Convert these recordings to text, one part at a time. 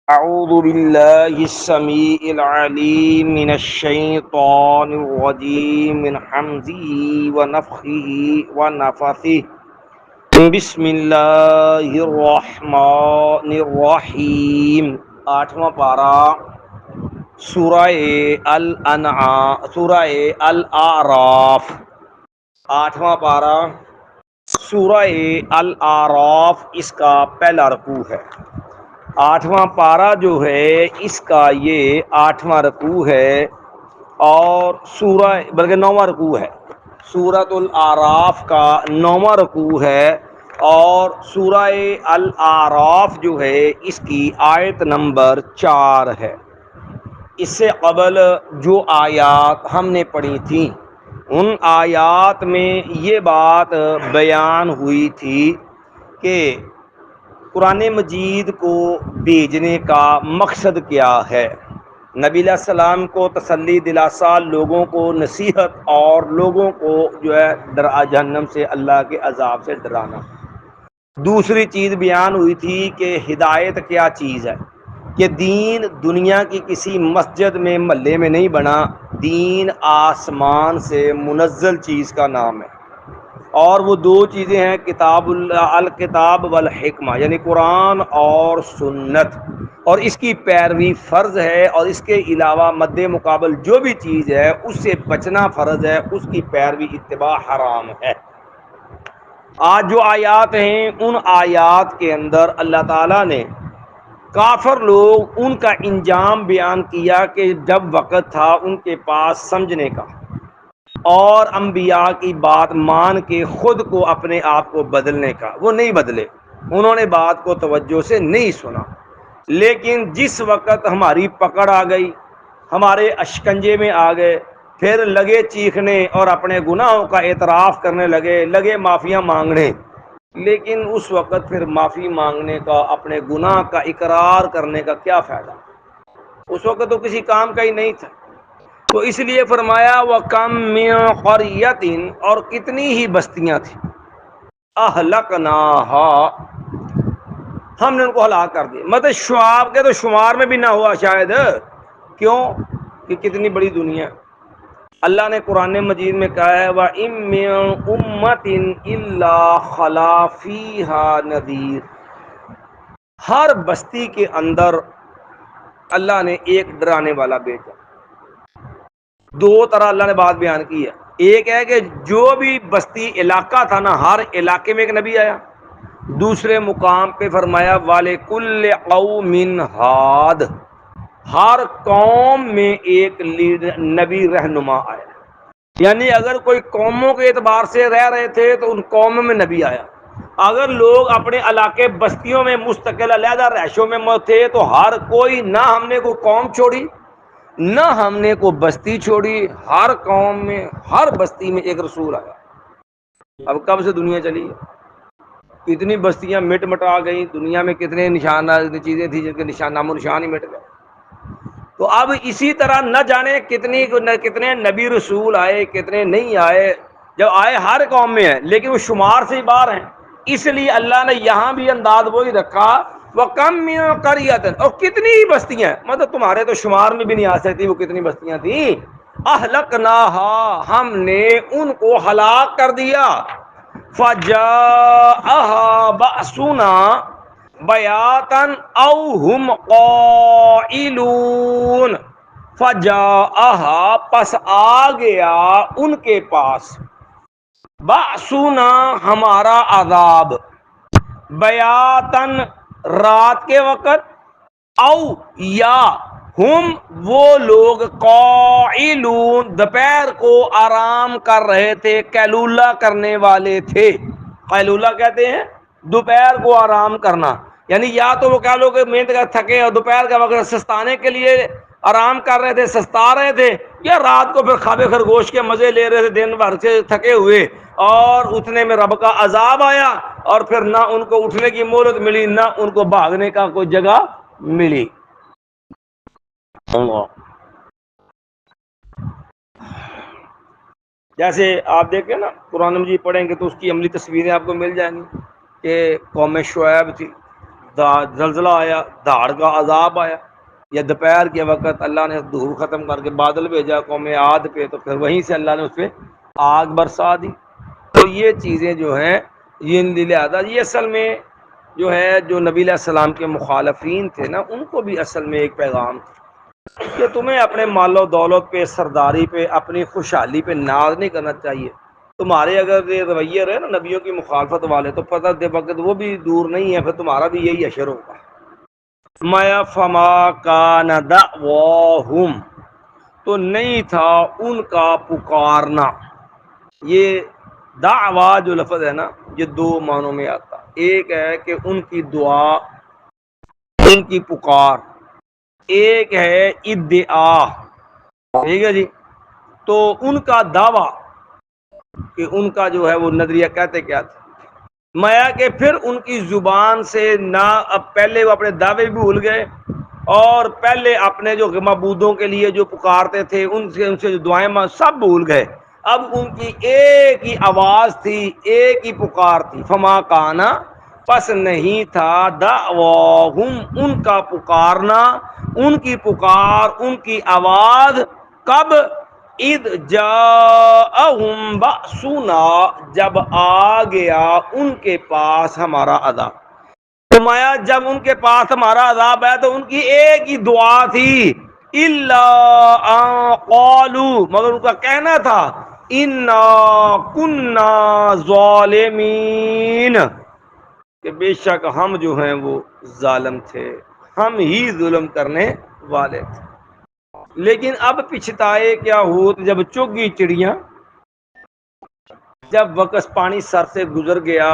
اعوذ باللہ السمیع العلیم من الشیطان الرجیم من حمزه ونفخه ونفثه بسم اللہ الرحمن الرحیم۔ آٹھواں پارہ سورہ سورہ الاعراف۔ آٹھواں پارہ سورہ الاعراف، اس کا پہلا رکوع ہے۔ آٹھواں پارہ جو ہے اس کا یہ آٹھواں رکوع ہے، اور سورہ بلکہ نوواں رکوع ہے۔ سورۃ الاعراف کا نوواں رکوع ہے، اور سورہ الاعراف جو ہے اس کی آیت نمبر 4 ہے۔ اس سے قبل جو آیات ہم نے پڑھی تھیں ان آیات میں یہ بات بیان ہوئی تھی کہ قرآن مجید کو بھیجنے کا مقصد کیا ہے۔ نبی علیہ السلام کو تسلی دلاسا، لوگوں کو نصیحت، اور لوگوں کو جو ہے جہنم سے، اللہ کے عذاب سے ڈرانا۔ دوسری چیز بیان ہوئی تھی کہ ہدایت کیا چیز ہے، کہ دین دنیا کی کسی مسجد میں محلے میں نہیں بنا، دین آسمان سے منزل چیز کا نام ہے، اور وہ دو چیزیں ہیں، کتاب الکتاب والحکمہ، یعنی قرآن اور سنت، اور اس کی پیروی فرض ہے، اور اس کے علاوہ مد مقابل جو بھی چیز ہے اس سے بچنا فرض ہے، اس کی پیروی اتباع حرام ہے۔ آج جو آیات ہیں ان آیات کے اندر اللہ تعالیٰ نے کافر لوگ ان کا انجام بیان کیا کہ جب وقت تھا ان کے پاس سمجھنے کا اور انبیاء کی بات مان کے خود کو اپنے آپ کو بدلنے کا، وہ نہیں بدلے، انہوں نے بات کو توجہ سے نہیں سنا۔ لیکن جس وقت ہماری پکڑ آ گئی، ہمارے اشکنجے میں آ گئے، پھر لگے چیخنے اور اپنے گناہوں کا اعتراف کرنے لگے معافیاں مانگنے۔ لیکن اس وقت پھر معافی مانگنے کا، اپنے گناہ کا اقرار کرنے کا کیا فائدہ؟ اس وقت تو کسی کام کا ہی نہیں تھا۔ تو اس لیے فرمایا وَكَمْ مِنْ قَرْيَةٍ، اور کتنی ہی بستیاں تھیں، أَهْلَكْنَاهَا، ہم نے ان کو ہلاک کر دیا۔ مطلب شعاب کے تو شمار میں بھی نہ ہوا شاید، کیوں کہ کتنی بڑی دنیا۔ اللہ نے قرآن مجید میں کہا ہے وَإِن مِّن أُمَّةٍ إِلَّا خَلَا فِيهَا نَذِيرٌ، ہر بستی کے اندر اللہ نے ایک ڈرانے والا بھیجا۔ دو طرح اللہ نے بات بیان کی ہے، ایک ہے کہ جو بھی بستی علاقہ تھا نا، ہر علاقے میں ایک نبی آیا۔ دوسرے مقام پہ فرمایا وَلِكُلِّ قَوْمٍ ہاد، ہر قوم میں ایک لیڈر نبی رہنما آیا۔ یعنی اگر کوئی قوموں کے اعتبار سے رہ رہے تھے تو ان قوموں میں نبی آیا، اگر لوگ اپنے علاقے بستیوں میں مستقل علیحدہ رہائشوں میں تھے تو ہر کوئی، نہ ہم نے کوئی قوم چھوڑی نہ ہم نے کوئی بستی چھوڑی، ہر قوم میں ہر بستی میں ایک رسول آیا۔ اب کب سے دنیا چلی ہے، کتنی بستیاں مٹ مٹا گئی، دنیا میں کتنے چیزیں تھیں جن کے نام و نشان ہی مٹ گئے۔ تو اب اسی طرح نہ جانے کتنے نبی رسول آئے، کتنے نہیں آئے، جب آئے ہر قوم میں ہیں لیکن وہ شمار سے ہی باہر ہیں۔ اس لیے اللہ نے یہاں بھی انداز وہی رکھا وَكَمْ مِنْ قَرْيَةٍ، اور کتنی ہی بستیاں، مطلب تمہارے تو شمار میں بھی نہیں آ سکتی وہ کتنی بستیاں تھیں۔ أَهْلَكْنَاهَا، ہم نے ان کو ہلاک کر دیا۔ فَجَاءَهَا بَأْسُنَا بَيَاتًا أَوْ هُمْ قَائِلُونَ، فَجَاءَهَا، پس آ گیا ان کے پاس، بَأْسُنَا، ہمارا عذاب، بیاتن، رات کے وقت، او یا ہم، وہ لوگ، قائلون، دوپہر کو آرام کر رہے تھے، قیلولہ کرنے والے تھے۔ قیلولہ کہتے ہیں دوپہر کو آرام کرنا، یعنی یا تو وہ کہہ لو کہ محنت کر تھکے اور دوپہر کا وقت سستانے کے لیے آرام کر رہے تھے، سستا رہے تھے، یا رات کو پھر خواب خرگوش کے مزے لے رہے تھے دن بھر سے تھکے ہوئے، اور اتنے میں رب کا عذاب آیا اور پھر نہ ان کو اٹھنے کی مہلت ملی، نہ ان کو بھاگنے کا کوئی جگہ ملی۔ جیسے آپ دیکھیں نا قرآن مجید پڑھیں گے تو اس کی عملی تصویریں آپ کو مل جائیں گی کہ قوم شعیب تھی، زلزلہ آیا، دھاڑ کا عذاب آیا، یا دوپہر کے وقت اللہ نے دھوپ ختم کر کے بادل بھیجا قوم عاد پہ، تو پھر وہیں سے اللہ نے اس پہ آگ برسا دی۔ تو یہ چیزیں جو ہیں یہ لہٰذا یہ اصل میں جو ہے جو نبی علیہ السلام کے مخالفین تھے نا، ان کو بھی اصل میں ایک پیغام تھا کہ تمہیں اپنے مال و دولت پہ، سرداری پہ، اپنی خوشحالی پہ ناز نہیں کرنا چاہیے۔ تمہارے اگر یہ رویے رہے نا نبیوں کی مخالفت والے، تو پتہ دے وقت وہ بھی دور نہیں ہے، پھر تمہارا بھی یہی اشر ہوگا۔ مَا فَمَا كَانَ دَعْوَاهُمْ، تو نہیں تھا ان کا پکارنا۔ یہ دعوا جو لفظ ہے نا، یہ دو معنوں میں آتا۔ ایک ہے کہ ان کی دعا، ان کی پکار، ایک ہے ادعا، ٹھیک ہے جی۔ تو ان کا دعویٰ کہ ان کا جو ہے وہ نظریہ کہتے کیا تھے، مایا کہ پھر ان کی زبان سے نہ، اب پہلے وہ اپنے دعوے بھی بھول گئے، اور پہلے اپنے جو معبودوں کے لیے جو پکارتے تھے ان سے جو دعائیں سب بھول گئے۔ اب ان کی ایک ہی آواز تھی، ایک ہی پکار تھی، فما کانا، پس نہیں تھا، دعواہم، ان کا پکارنا، ان کی پکار، ان کی آواز، کب، اذ جاءہم بأسنا، جب آ گیا ان کے پاس ہمارا عذاب۔ فرمایا جب ان کے پاس ہمارا عذاب ہے تو ان کی ایک ہی دعا تھی، الا ان قالوا، مگر ان کا کہنا تھا، انا کنا ظالمین، کہ بے شک ہم جو ہیں وہ ظالم تھے، ہم ہی ظلم کرنے والے تھے۔ لیکن اب پچھتائے کیا ہو، جب چگ گئی چڑیاں، جب وقت پانی سر سے گزر گیا،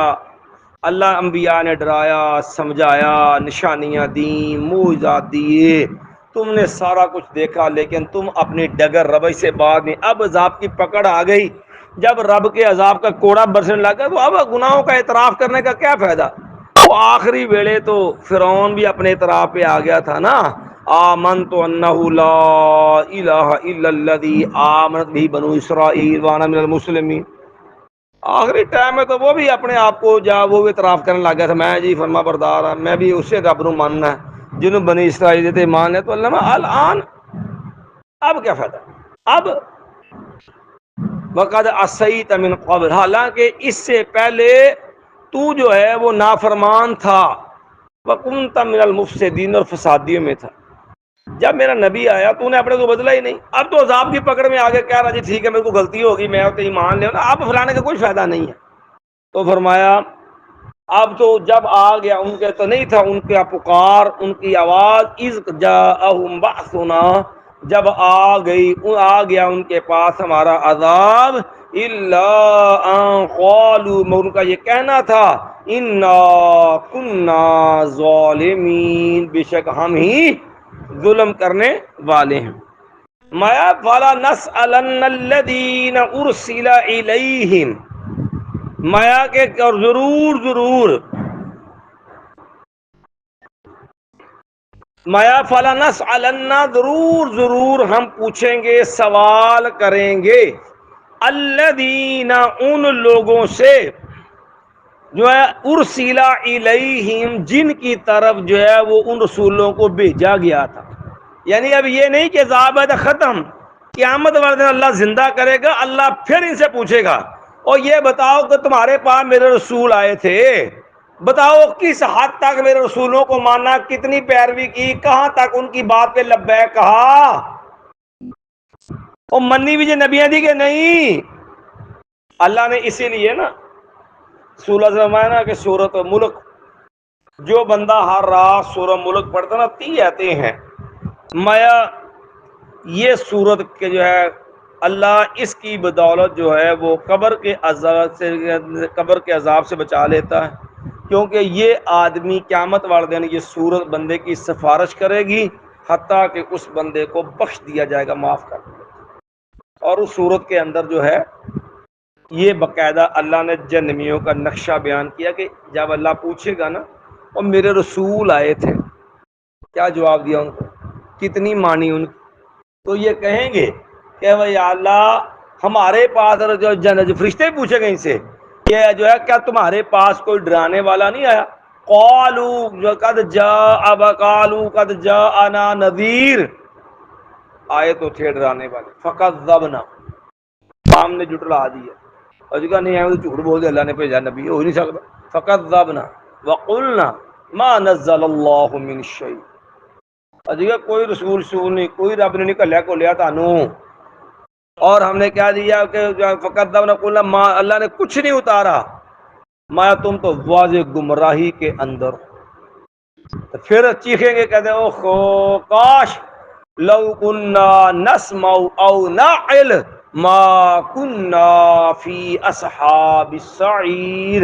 اللہ انبیاء نے ڈرایا، سمجھایا، نشانیاں دیں، معجزات دیے، تم نے سارا کچھ دیکھا، لیکن تم اپنی ڈگر روش سے باز نہیں۔ اب عذاب کی پکڑ آ گئی، جب رب کے عذاب کا کوڑا برسنے لگا تو اب گناہوں کا اعتراف کرنے کا کیا فائدہ۔ وہ آخری ویلے تو فرعون بھی اپنے اعتراف پہ آ گیا تھا نا، آمنت انہ لا الہ الا الذی آمنت بہ بنو اسرائیل وانا من المسلمین۔ آخری ٹائم میں تو وہ بھی اپنے آپ کو وہ بھی اعتراف کرنے لگ گیا تھا، میں جی فرما بردار ہوں، میں بھی اسے رب نو ماننا ہے جنہوں بنی اسرائیل تھے مان ہے۔ تو اللہ الان، اب کیا فائدہ، اب وقد عصیت من قبل، حالانکہ اس سے پہلے تو جو ہے وہ نافرمان تھا، وکنت من المفسدین، اور فسادیوں میں تھا۔ جب میرا نبی آیا تو نے اپنے کو بدلا ہی نہیں، اب تو عذاب کی پکڑ میں آگے کہہ رہا جی ٹھیک ہے میرے کو غلطی ہوگی، میں تو ایمان لے، اب فلانے کا کوئی فائدہ نہیں ہے۔ تو فرمایا اب تو جب آ گیا ان کے، تو نہیں تھا ان کا پکار، ان کی آواز، اذ جاءہم بأسنا، جب آ گیا ان کے پاس ہمارا عذاب، الا ان قالوا، مگر ان کا یہ کہنا تھا، انا کنا ظالمین، بے شک ہم ہی ظلم کرنے والے ہیں۔ مایا فلا نسألن الذین ارسل الیہم، مایا کہ اور ضرور مایا فلا نسألن، ضرور ہم پوچھیں گے، سوال کریں گے، الذین، ان لوگوں سے جو ہے، ارسل الیہم، جن کی طرف جو ہے وہ ان رسولوں کو بھیجا گیا تھا۔ یعنی اب یہ نہیں کہ عذاب ہے تو ختم، قیامت والے دن اللہ زندہ کرے گا، اللہ پھر ان سے پوچھے گا، اور یہ بتاؤ کہ تمہارے پاس میرے رسول آئے تھے، بتاؤ کس حد تک میرے رسولوں کو مانا، کتنی پیروی کی، کہاں تک ان کی بات پہ لبیک کہا، اور منی بھی جو نبیاں دی کہ نہیں۔ اللہ نے اسی لیے نا سورہ زمانہ کے سورۃ ملک، جو بندہ ہر رات سورہ ملک پڑھتا نا 30 آتے ہیں، مایا یہ سورت کے جو ہے اللہ اس کی بدولت جو ہے وہ قبر کے عذاب سے بچا لیتا ہے، کیونکہ یہ آدمی قیامت والے دن یہ سورت بندے کی سفارش کرے گی، حتیٰ کہ اس بندے کو بخش دیا جائے گا، معاف کر دیا۔ اور اس سورت کے اندر جو ہے یہ باقاعدہ اللہ نے جہنمیوں کا نقشہ بیان کیا کہ جب اللہ پوچھے گا نا، اور میرے رسول آئے تھے، کیا جواب دیا ان کو، کتنی مانی ان کی، تو یہ کہیں گے کہ یا اللہ ہمارے پاس جو فرشتے پوچھے گئے ان سے کہ جو ہے کیا تمہارے پاس کوئی ڈرانے والا نہیں آیا، قالوا قد جاء قالوا قد جاءنا نذیر، آئے تو تھے ڈرانے والے، فکذبنا، ہم نے جھٹلا دیا، اور جگہ نہیں آئے تو جھوٹ بول دیا اللہ نے بھیجا نبی، ہو ہی نہیں سکتا، فکذبنا وقلنا ما نزل اللہ من شیء، اور جگہ کوئی رسول نہیں، کوئی رب نے نہیں کلیا کو لیا تانوں، اور ہم نے کیا دیا کہ فکذبنا قلنا ما، اللہ نے کچھ نہیں اتارا، ما تم تو واضح گمراہی کے اندر، تو پھر چیخیں گے کہتے ہیں اوہ کاش لو کننا نسمع او نعقل ما کننا فی اصحاب السعیر،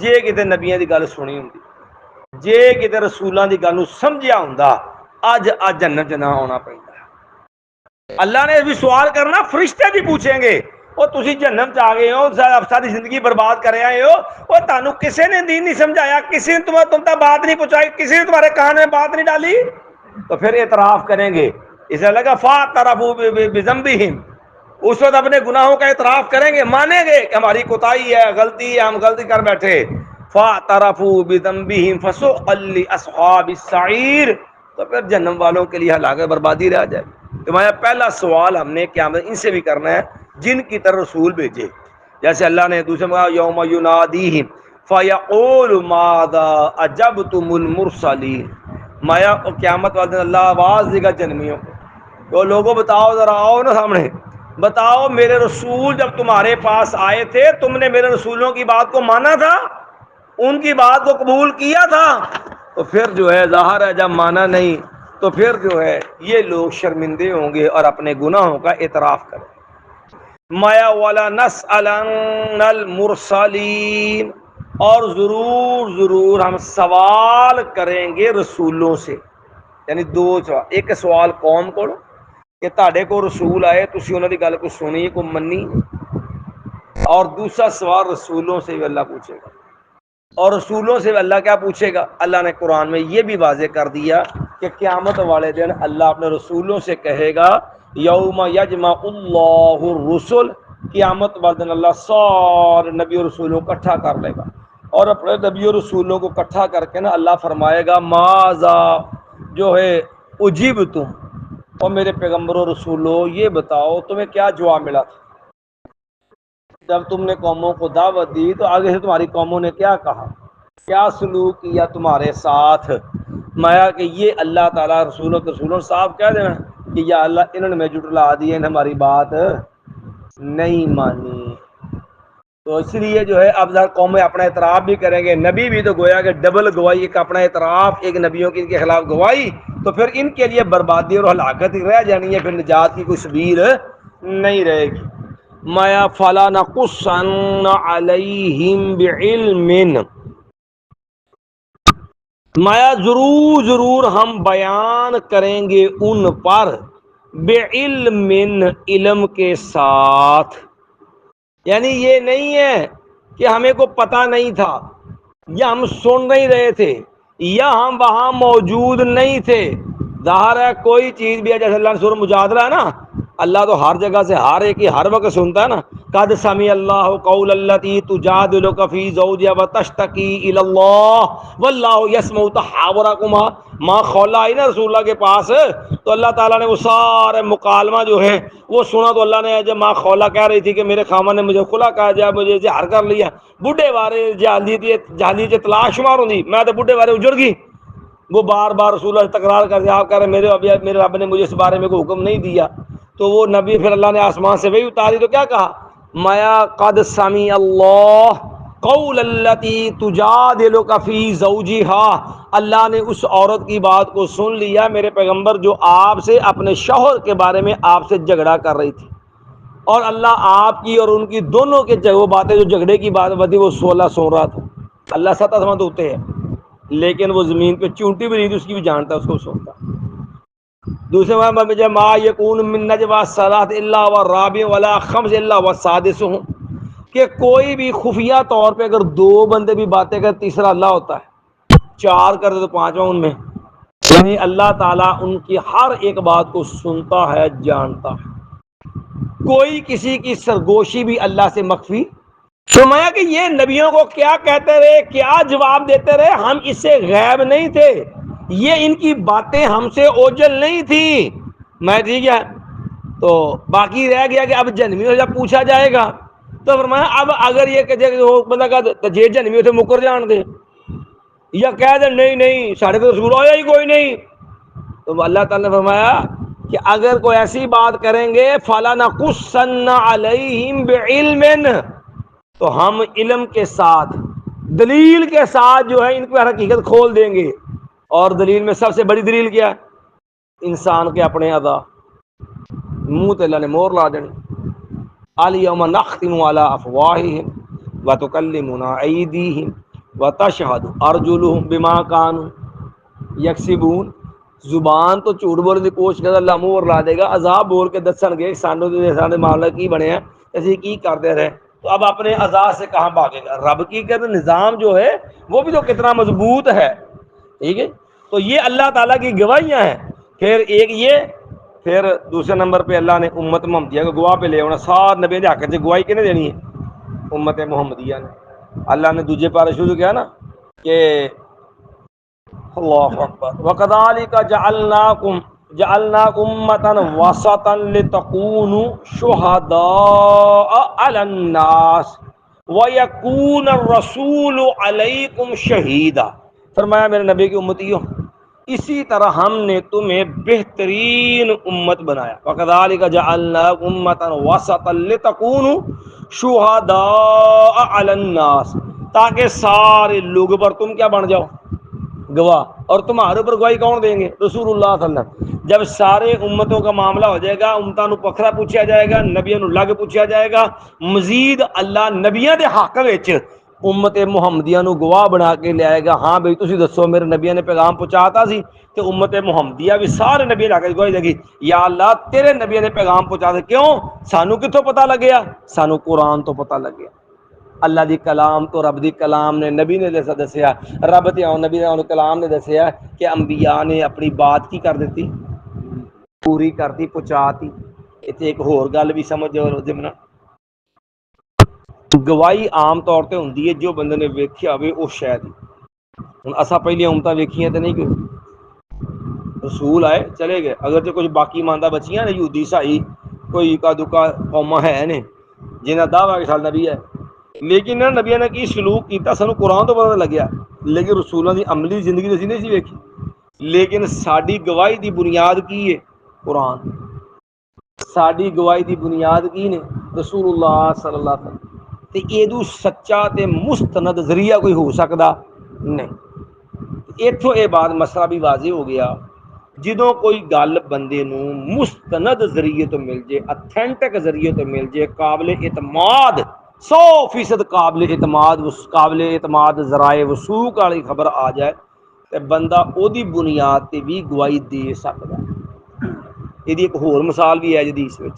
جے کتے نبیوں دی گل سنی ہوندی، جے کتے رسولاں دی گل نو سمجھیا ہوندا، اج جنت چ نہ آنا پیندا۔ اللہ نے بھی سوال کرنا، فرشتے بھی پوچھیں گے وہ تسی جہنم چ آ گئے ہو، ساری زندگی برباد کر آئے ہو، وہ تانوں کسی نے دین نہیں سمجھایا، کسی نے تم تک بات نہیں پہنچائی، کسی نے تمہارے کان میں بات نہیں ڈالی، تو پھر اعتراف کریں گے، اسے لگا فاعترفوا بذنبہم، اس وقت اپنے گناہوں کا اعتراف کریں گے، مانیں گے کہ ہماری کوتاہی ہے، غلطی ہے، ہم غلطی کر بیٹھے، فاعترفوا بذنبہم فسحقا لاصحاب السعیر، تو پھر جہنم والوں کے لیے ہلاکت بربادی رہ جائے۔ تمہارا پہلا سوال ہم نے قیامت ان سے بھی کرنا ہے جن کی طرف رسول بھیجے، جیسے اللہ نے دوسرے میں یوم ینادیہم فیقول ماذا اجبتم المرسلین، مایا قیامت والے دن اللہ آواز دے گا جنمیوں کو، تو لوگوں بتاؤ ذرا، آؤ نا سامنے، بتاؤ میرے رسول جب تمہارے پاس آئے تھے تم نے میرے رسولوں کی بات کو مانا تھا، ان کی بات کو قبول کیا تھا؟ تو پھر جو ہے ظاہر ہے جب مانا نہیں تو پھر جو ہے یہ لوگ شرمندے ہوں گے اور اپنے گناہوں کا اعتراف کریں۔ مایا والا نسألن المرسلین، اور ضرور ہم سوال کریں گے رسولوں سے، یعنی دو سوال، ایک سوال قوم کو کہ تہاڈے کو رسول آئے تسی انہاں دی گل کو سنی کو منی، اور دوسرا سوال رسولوں سے بھی اللہ پوچھے گا، اور رسولوں سے اللہ کیا پوچھے گا؟ اللہ نے قرآن میں یہ بھی واضح کر دیا کہ قیامت والے دن اللہ اپنے رسولوں سے کہے گا یوم یجمع اللہ الرسل، قیامت والے دن اللہ سارے نبی اور رسولوں کو اکٹھا کر لے گا، اور اپنے نبی اور رسولوں کو اکٹھا کر کے نا اللہ فرمائے گا ماذا جو ہے اجیبتم، اور میرے پیغمبروں رسولوں یہ بتاؤ تمہیں کیا جواب ملا تھا جب تم نے قوموں کو دعوت دی، تو آگے سے تمہاری قوموں نے کیا کہا، کیا سلوک کیا تمہارے ساتھ؟ مایا کہ یہ اللہ تعالیٰ رسولوں صاحب کہہ دینا کہ یا اللہ انہوں نے میں جھٹلا دی، انہیں ہماری بات نہیں مانی، تو اس لیے جو ہے اب ذرا قومیں اپنا اعتراف بھی کریں گے، نبی بھی تو گویا کہ ڈبل گواہی، ایک اپنا اعتراف، ایک نبیوں کی ان کے خلاف گواہی، تو پھر ان کے لیے بربادی اور ہلاکت ہی رہ جانی ہے، پھر نجات کی کوئی سبیل نہیں رہے گی۔ مایا فلا نقصن علیہم بعلم، مایا ضرور ہم بیان کریں گے ان پر، بعلم، علم کے ساتھ، یعنی یہ نہیں ہے کہ ہمیں کو پتہ نہیں تھا، یا ہم سن نہیں رہے تھے، یا ہم وہاں موجود نہیں تھے، ظاہر ہے کوئی چیز بھی ہے، جیسے اللہ نے سورہ مجادلہ ہے نا، اللہ تو ہر جگہ سے ہر ایک ہی ہر وقت سنتا ہے نا، قد سمع اللہ قول التی تجادلک فی زوجہا وتشتکی الی اللہ واللہ یسمع تحاورکما، ماں خولہ آئی نا رسول اللہ کے پاس تو اللہ تعالیٰ نے وہ سارے مکالمہ جو ہے وہ سنا، تو اللہ نے جب ماں خولہ کہہ رہی تھی کہ میرے خامن نے مجھے خلا کہا جائے، مجھے زہر کر لیا، بڈھے بارے جہلی تلاش شمار ہوندی، میں تو بڈھے بارے اجڑ گئی، وہ بار بار رسول اللہ سے تکرار کر دیا، آپ کہہ رہے میرے رب نے مجھے اس بارے میں کوئی حکم نہیں دیا، تو وہ نبی پھر اللہ نے آسمان سے وہی اتاری، تو کیا کہا مایا قد سمع اللہ قول التی تجادلک فی زوجہا، اللہ نے اس عورت کی بات کو سن لیا میرے پیغمبر جو آپ سے اپنے شوہر کے بارے میں آپ سے جھگڑا کر رہی تھی، اور اللہ آپ کی اور ان کی دونوں کے وہ باتیں جو جھگڑے کی بات بدی وہ سن رہا تھا، اللہ سطح سمت ہوتے ہیں لیکن وہ زمین پہ چونٹی بھی نہیں تھی، اس کی بھی جانتا، اس کو سنتا۔ دوسرے میں ما یکون من نجوا ثلاث الا والرابع ولا خمس الا والسادسهم، کہ کوئی بھی خفیہ طور پہ اگر دو بندے بھی باتیں کر تیسرا اللہ ہوتا ہے، چار کر دے تو پانچواں ان میں، یعنی اللہ تعالیٰ ان کی ہر ایک بات کو سنتا ہے، جانتا ہے، کوئی کسی کی سرگوشی بھی اللہ سے مخفی فرمایا کہ یہ نبیوں کو کیا کہتے رہے، کیا جواب دیتے رہے، ہم اس سے غیب نہیں تھے، یہ ان کی باتیں ہم سے اوجل نہیں تھی۔ میں ٹھیک ہے، تو باقی رہ گیا کہ اب جنمیوں سے جب پوچھا جائے گا تو فرمایا اب اگر یہ کہ بندہ کہ جے جنمیوں سے مکر جان دے یا کہہ دے نہیں نہیں ساڑھے تو رسول آیا ہی کوئی نہیں، تو اللہ تعالیٰ نے فرمایا کہ اگر کوئی ایسی بات کریں گے فَلَنَقُصَّنَّ عَلَيْهِمْ بِعِلْمٍ، تو ہم علم کے ساتھ دلیل کے ساتھ جو ہے ان کی حقیقت کھول دیں گے۔ اور دلیل میں سب سے بڑی دلیل کیا ہے؟ انسان کے اپنے اعضاء، منہ تے اللہ نے مور لا دینی، الیوم نختم علی افواہہم وتکلمنا ایدیہم وتشہد ارجلہم بما کانوا یکسبون۔ زبان تو جھوٹ بولنے کی کوشش کرے اللہ مور لا دے گا، عذاب بول کے دسن گے سانو سارے معاملہ کی بنے ہیں ایسے کی کرتے رہے، تو اب اپنے عذاب سے کہاں بھاگے گا؟ رب کی کہتے نظام جو ہے وہ بھی تو کتنا مضبوط ہے، ٹھیک ہے؟ تو یہ اللہ تعالیٰ کی گواہیاں ہیں۔ پھر ایک یہ، پھر دوسرے نمبر پہ اللہ نے امت محمدیہ کو گواہ پہ لے ہونا، سات نبی دے حق سے گواہی کنے دینی ہے؟ امت محمدیہ نے۔ اللہ نے دوسرے پارے شروع کیا نا کہ اللہ اکبر وَكَذَلِكَ جَعَلْنَاكُمْ أُمَّةً وَسَطًا لِتَكُونُوا شُهَدَاءَ عَلَى النَّاسِ وَيَكُونَ الرَّسُولُ عَلَيْكُمْ شَهِيدًا۔ فرمایا میرے نبی کی امتیوں، اسی طرح ہم نے تمہیں بہترین امت بنایا۔ وَكَذَلِكَ جَعَلْنَاكُمْ أُمَّةً وَسَطًا لِتَكُونُوا شُهَدَاءَ عَلَى النَّاسِ، تاکہ سارے لوگوں پر تم کیا بن جاؤ؟ گواہ۔ اور تمہارے اوپر گواہی کون دیں گے؟ رسول اللہ صلی اللہ علیہ وسلم۔ جب سارے امتوں کا معاملہ ہو جائے گا، امتاں نو پکھرا پوچھا جائے گا، نبیوں نو لگ پوچھا جائے گا، مزید اللہ نبیوں دے حق وچ امت محمدیہ نو گواہ بنا کے لے آئے گا، ہاں بھئی تسی دسو میرے نبیوں نے پیغام پہنچاتا سی، تے امت محمدیہ بھی سارے نبی لا کے گواہی دے گی یا اللہ تیرے نبیوں نے پیغام پہنچا دے۔ کیوں؟ سانو کتھوں پتہ لگیا؟ سانو قرآن تو پتہ لگیا۔ اللہ دی کلام تو رب دی کلام نے نبی نے جیسا دسیا، رب تے نبی نے کلام نے دسیا کہ انبیاء نے اپنی بات کی کر دیتی، پوری کرتی، پہنچاتی۔ اتنے ایک ہور گل بھی سمجھ جمنا، گواہی عام طور تے ہوندی ہے جو بندے نے ویکھیا ہوئے اس شے دی۔ ہن اساں پہلی امتاں ویکھیاں تے نہیں، کوئی رسول آئے چلے گئے، اگر جو کچھ باقی ماندہ بچیاں نے یہودی عیسائی کوئی اکا دکا قوماں ہے نے جنہاں دعویٰ کہ سال نبی ہے، لیکن انہاں نبیوں نے کی سلوک کیتا سانو قرآن تو پتہ لگیا، لیکن رسولاں دی عملی زندگی اسی نہیں سی ویکھی۔ لیکن ساڈی گواہی دی بنیاد کی ہے؟ قرآن۔ ساڈی گواہی دی بنیاد کی نے؟ رسول اللہ صلی اللہ علیہ وسلم۔ تے ایدو سچا تے مستند ذریعہ کوئی ہو سکدا نہیں۔ ایتھوں اے بات مسئلہ بھی واضح ہو گیا، جدوں کوئی گل بندے نو مستند ذریعے تو مل جائے، اتھینٹک ذریعے تو مل جائے، قابل اعتماد 100% قابل اعتماد ذرائع وثوق والی خبر آ جائے تے بندہ او دی بنیاد تے بھی گواہی دے سکدا ہے۔ یہ ایک ہور مثال بھی ہے حدیث وچ،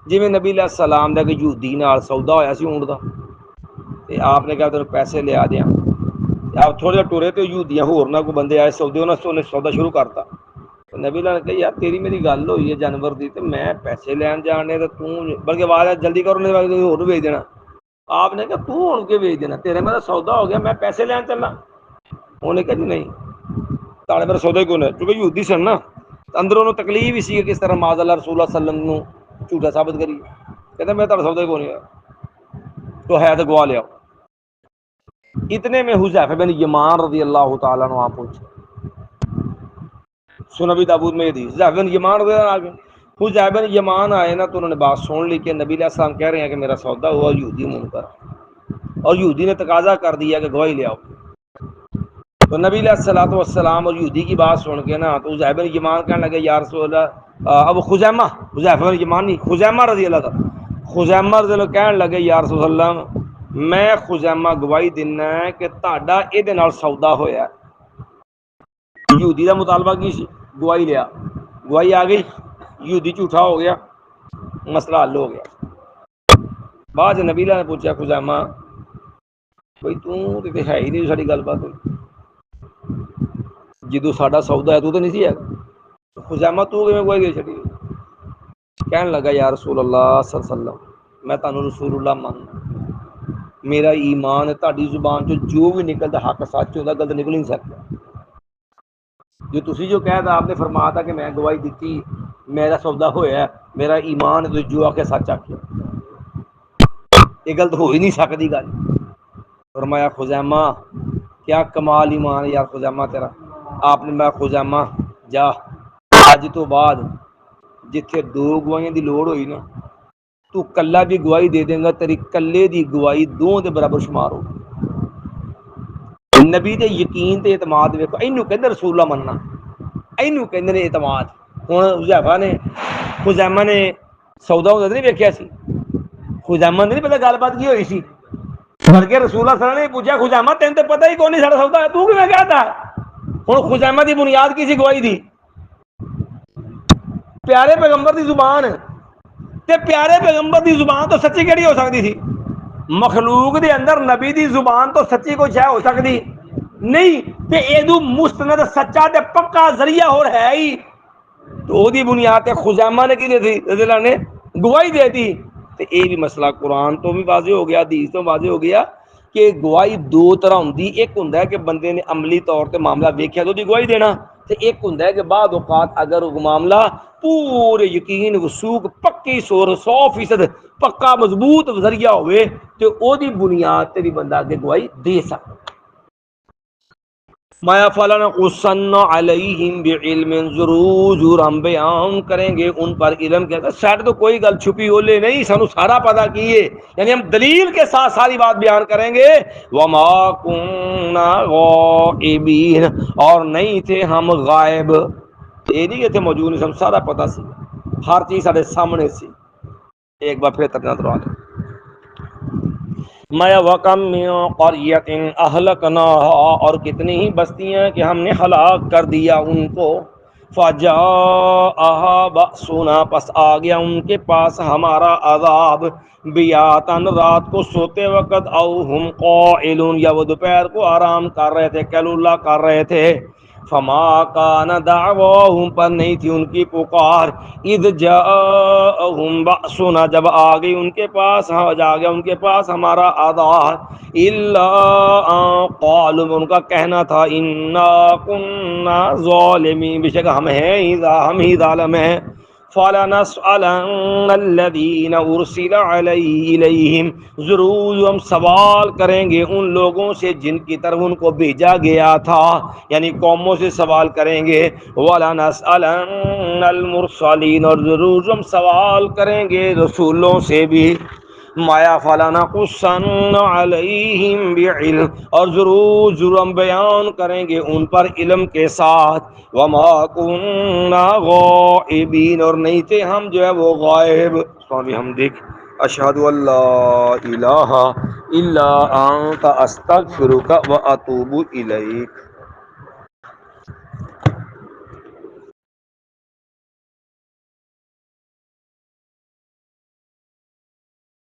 جویں نبی علیہ السلام دا کہ یہودی نال سودا ہویا سی اونٹ دا، تے آپ نے کہا تینوں پیسے لیا دیاں، آپ تھوڑے جہے ٹرے تے یہودیاں ہور نہ کوئی بندے آئے سودے، انہوں نے سودا شروع کرتا۔ تو نبی اللہ نے کہا یار تیری میری گل ہوئی ہے جانور دی، تے میں پیسے لین جانے تے تو بلکہ آواز جلدی کرو نہیں ہور بھیج دینا۔ آپ نے کہا تو ہن کے بھیج دینا، تیرے میرا سودا ہو گیا، میں پیسے لین چلنا۔ انہوں نے کہا جی نہیں، تاڑے میرا سودا ہی کون ہے، کیونکہ یہودی سن نا، اندر انہوں تکلیف اسی ہے کہ کس طرح معاذ اللہ رسول اللہ صلی اللہ علیہ وسلم نو جھوٹا ثابت کری۔ کہتے میں تاڑا سودا ہی کون ہے، تو ہے تو گواہ لے آؤ۔ اتنے میں حذیفہ بن یمان رضی اللہ تعالیٰ عنہ آپ پہنچے، سنن داؤد میں حدیث، حذیفہ بن یمان رضی اللہ عنہ، حذیفہ بن یمان آئے نا تو انہوں نے بات سن لی کہ نبی علیہ السلام کہہ رہے ہیں کہ میرا سودا ہوا، یہودی منکر، اور یہودی نے تقاضا کر دیا کہ گواہی لے آؤ۔ تو نبی علیہ الصلوۃ والسلام اور یہودی کی بات سن کے نا تو حذیفہ بن یمان کہنے لگے یا رسول اللہ، اب خزیمہ، حذیفہ بن یمان نہیں، خزیمہ رضی اللہ تعالیٰ، خزیمہ رضی اللہ کہنے لگے یا رسول اللہ میں خزیمہ گواہی دینا ہے کہ تہاڈا ایدے نال سودا ہویا ہے۔ یہودی دا مطالبہ کی سی؟ گواہی لیا، گواہی آ گئی، یہودی جھوٹا ہو گیا، مسئلہ حل ہو گیا۔ بعد نبی اللہ نے پوچھا خزیمہ بھئی تو تے ہے ہی نہیں ساری گل بات ہوئی، جدو ساڈا سودا ہے تو نہیں سی ہے، خزیمہ تو کیویں گواہی دے چھڑی؟ کہنے لگا یا رسول اللہ صلی اللہ علیہ وسلم میں تانوں رسول اللہ ماننا، میرا ایمان ہے تہاڈی زبان چ جو بھی نکلتا حق سچ ہوتا، غلط نکل نہیں سکتا۔ جو تسی جو کہہ تھا، آپ نے فرمایا تھا کہ میں گواہی دیتی، میرا سودا ہویا ہے، میرا ایمان ہے تو جو آکے سچ آکھے، یہ غلط ہو ہی نہیں سکتی گل۔ فرمایا خزیمہ کیا کمال ایمان ہے یار خزیمہ تیرا۔ آپ نے میں خزیمہ جا اج تو بعد جتھے دو گواہیاں دی لوڑ ہوئی نا، تو کلا بھی گواہی دے دیں گا، تیری کلے دی گواہی دو دے برابر شمار ہو۔ نبی دے یقین تے اعتماد ویکھو، اینو کہندے رسول اللہ مننا، اینو کہندے نے اعتماد۔ ہن خزیمہ نے سودا ہوتا نہیں ویکھیا سی، خزیمہ نے نہیں پتا گل بات کی ہوئی سی، بلکہ رسول اللہ صلی اللہ علیہ وسلم نے پوچھا خزیمہ تین تے پتہ ہی کون نہیں ساڈا سودا ہے، تو کیویں کہتا؟ ہن خزیمہ دی بنیاد کی سی گواہی دی؟ پیارے پیغمبر دی زبان، تے پیارے پیغمبر دی زبان تو سچی کیڑی ہو سکتی تھی؟ مخلوق دے اندر نبی دی زبان تو سچی کوئی شے ہو سکتی نہیں، تے ایدو مستند سچا تے پکا ذریعہ اور ہے ہی، تو او دی بنیاد تے خزیمہ نے کی دے دی رضی اللہ نے گواہی دے دی۔ تے اے بھی مسئلہ قرآن تو بھی واضح ہو گیا، حدیث تو واضح ہو گیا کہ گواہی دو طرح ہوندی، ایک ہوندا ہے کہ بندے نے عملی طور تے معاملہ ویکھیا تو دی گواہی دینا، تے ایک ہوندا ہے کہ بعض اوقات اگر وہ معاملہ پورے یقین وثوق پکی 100% پکا مضبوط ذریعہ ہوئے تے او دی بنیاد تے بھی بندہ اگے گواہی دے سکتا۔ مایا فلنقصن علیہم بعلم، ضرور ہم بیان کریں گے ان پر علم کے، ساتھ تو کوئی گل چھپی ہولے نہیں، سانو سارا پتہ کیے، یعنی ہم دلیل کے ساتھ ساری بات بیان کریں گے۔ وما کنا غائبین، اور نہیں تھے ہم غائب، یہ نہیں کہ تھے موجود نہیں، ہم سارا پتہ سی، ہر چیز ہمارے سامنے سی۔ ایک بار پھر ترجمہ کروا دیں۔ میں وکم من قریۃ اہلکناھا، اور کتنی ہی بستیاں کہ ہم نے ہلاک کر دیا ان کو، فجاءھا بأسنا، پس آ گیا ان کے پاس ہمارا عذاب، بیاتن، رات کو سوتے وقت، او ہم قائلون، یا وہ دوپہر کو آرام کر رہے تھے، قیلولہ کر رہے تھے۔ فما کان دعواہم، پر نہیں تھی ان کی پکار، اذ جاءہم بأسنا، جب آ گئی ان کے پاس، جا گیا ان کے پاس ہمارا عذاب، الا ان قالوا، ان کا کہنا تھا، انا کنا ظالمین، بے شک ہم ہی ظالم ہیں۔ فَلَنَسْأَلَنَّ الَّذِينَ أُرْسِلَ إِلَيْهِمْ، ضرور ہم سوال کریں گے ان لوگوں سے جن کی طرف ان کو بھیجا گیا تھا، یعنی قوموں سے سوال کریں گے۔ وَلَنَسْأَلَنَّ الْمُرْسَلِينَ، اور ضرور ہم سوال کریں گے رسولوں سے بھی۔ مایا فَلَنَقُصَّنَّ عَلَيْهِمْ بِعِلْمٍ، اور ضرور ہم بیان کریں گے ان پر علم کے ساتھ۔ وَمَا كُنَّا غَائِبِينَ، اور نہیں تھے ہم جو ہے وہ غائب۔ سبحان حمدک، اشہد ان لا الہ الا انت، استغفرک واتوب الیک۔